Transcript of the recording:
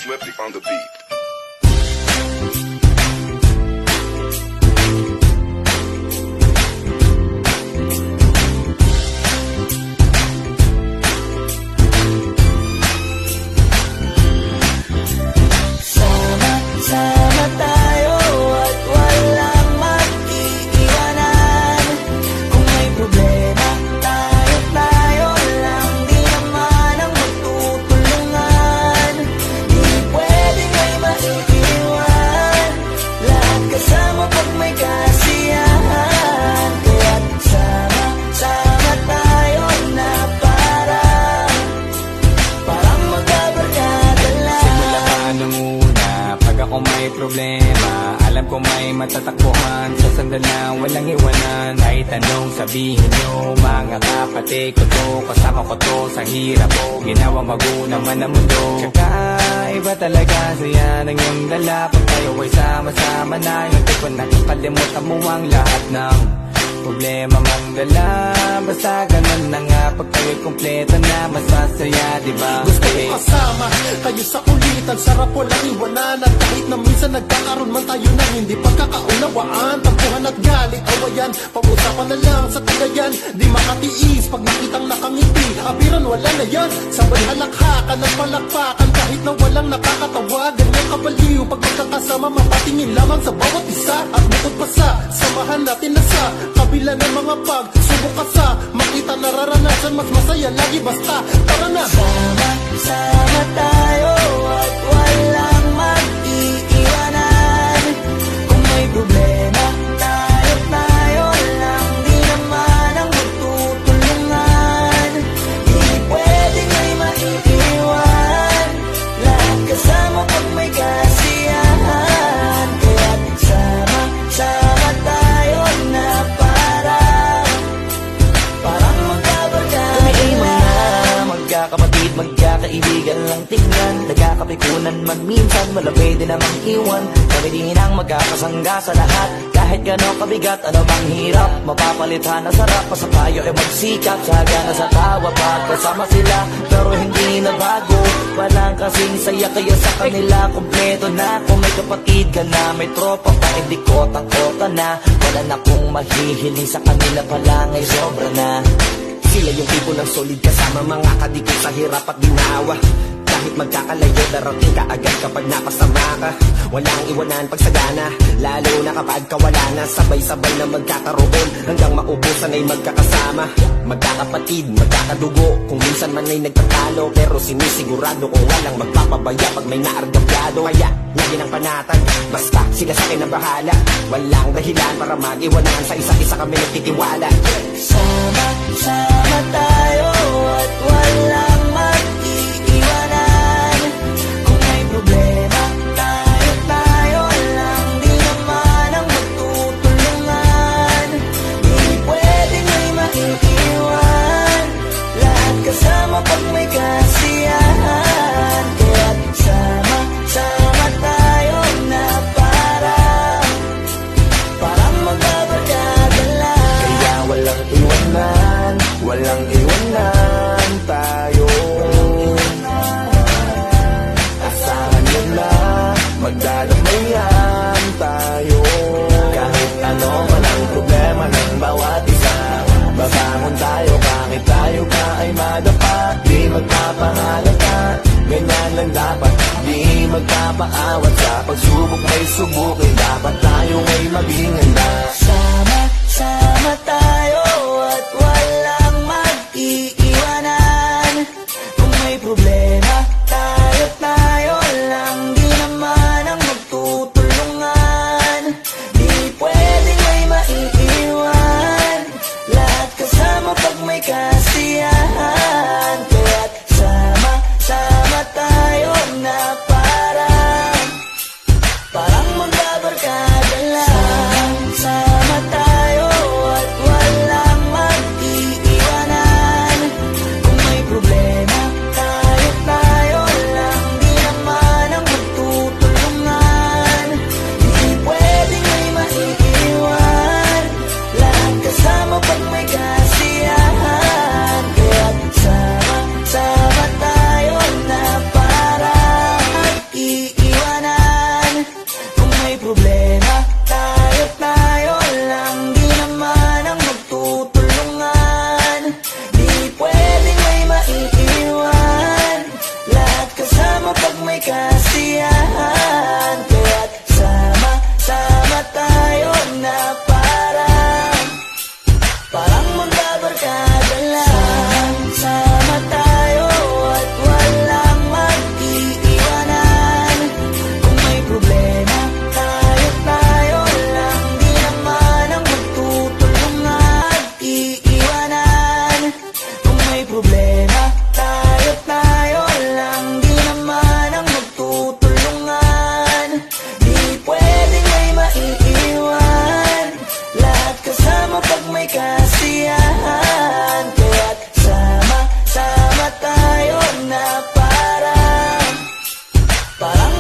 Swiftly on the beat. Sama tayo at walang mag-iiwanan. Kung may problema, tayo lang. Di naman ang magtutulungan. Di pwedeng may maiiwan. Lahat kasama pag may kasiyahan. Kaya't sama tayo na parang magkabarkada lang. Simula pa nung una, pag ako may problema, alam ko may matatakbuhan. Sa sandalang walang iwanan. Kahit anong sabihin nyo, mga kapatid ko to, kasama ko to sa hirap ko, ginawa magunang man ang mundo. Tsaka iba talaga saya ng iyong dala. Pag tayo ay sama-sama na, hindi ko nakakalimutan mo ang lahat ng problema mang dala. Basta ganun na nga, pag tayo'y kumpleto na, mas masaya, diba? Gusto ko kasama kayo sa kulitan, sarap walang iwanan. At kahit na minsan nagkakaroon man tayo ng hindi pagkakaunawaan, tampuhan at galit, awayan, pag-usapan na lang sa tagayan. Di makatiis pag nakitang nakangiti, abiran wala na yan. Sabay halakhakan at palakpakan, kahit na walang nakakatawa. Ganyan kabaliw pag magkakasama, mapatingin lamang sa bawat isa. At bukod pa sa samahan natin na sa kabila ng mga pagsubok ka sa makita nararanasan, mas masaya lagi basta tara na. Sama tayo at walang mag-iiwanan. Kung may problema, tayo lang. Di naman ang magtutulungan. Di pwedeng may maiiwan. Lahat kasama pag may kasiyahan. Kaya't sama tayo na parang magkabarkada lang. Magkakapatid, magkakaibigan lang tingnan. Nagkakapikunan man minsan, malapit din namang iwan. Kami din ang magkakasangga sa lahat. Kahit gano'ng kabigat, ano bang hirap, mapapalitan na sarap. Basta tayo ay magsikap, tsaga na sa tawa pa. Kasama sila, pero hindi na bago. Walang kasing saya, kaya sa kanila kompleto na. Kung may kapatid ka na, may tropa pa, hindi kotang-kota na. Wala na kong mahihiling sa kanila pa lang ay sobra na. Sila yung tipo ng solid kasama, mga kadikit sa hirap at ginawa. Kahit magkakalayo, darating ka agad kapag napasama ka. Walang iwanan pag sagana, lalo na kapag kawala na. Sabay-sabay na magkakaroon, hanggang maubusan ay magkakasama. Magkakapatid, magkakadugo, kung minsan man ay nagtatalo. Pero sinisigurado kung walang magpapabaya pag may naargabyado. Kaya, lagi ng panatag, basta sila sa akin ang bahala. Walang dahilan para mag-iwanan, sa isa't-isa kami nagtitiwala. Sama tayo at walang mag-iiwanan. Kung may problema, tayo lang. Di naman ang magtutulungan. Di pwedeng may maiiwan. Lahat kasama pag may kasiyahan. Kaya't sama tayo na parang magkabarkada lang. Kaya walang iwanan, walang iwanan tayo. Asahan nyo na, magdadamayan tayo. Kahit ano man ang problema ng bawat isa, babangon tayo kahit tayo ka ay madapa. Di magpapahalata, ganyan lang dapat. Di magpapaawat sa pagsubok may subukin. Dapat tayo ay maging handa. Sama tayo at walang mag-iiwanan. Kung may problema, tayo lang. Di naman ang magtutulungan. Di pwedeng may maiiwan. Lahat kasama pag may kasiyahan. Kaya't sama tayo na parang magkabarkada lang. Sama tayo may kasiyahan, kaya't sama-sama tayo na parang magbabarkada lang. Sama tayo at walang mag-iiwanan. Kung may problema, tayo lang, di naman ang magtutulungan. Iiwanan. Kung may problema, tayo lang, di naman ang magtutulungan. Di pwedeng may maiiwan, lahat kasama pag may kasiyahan, kaya't sama-sama tayo na parang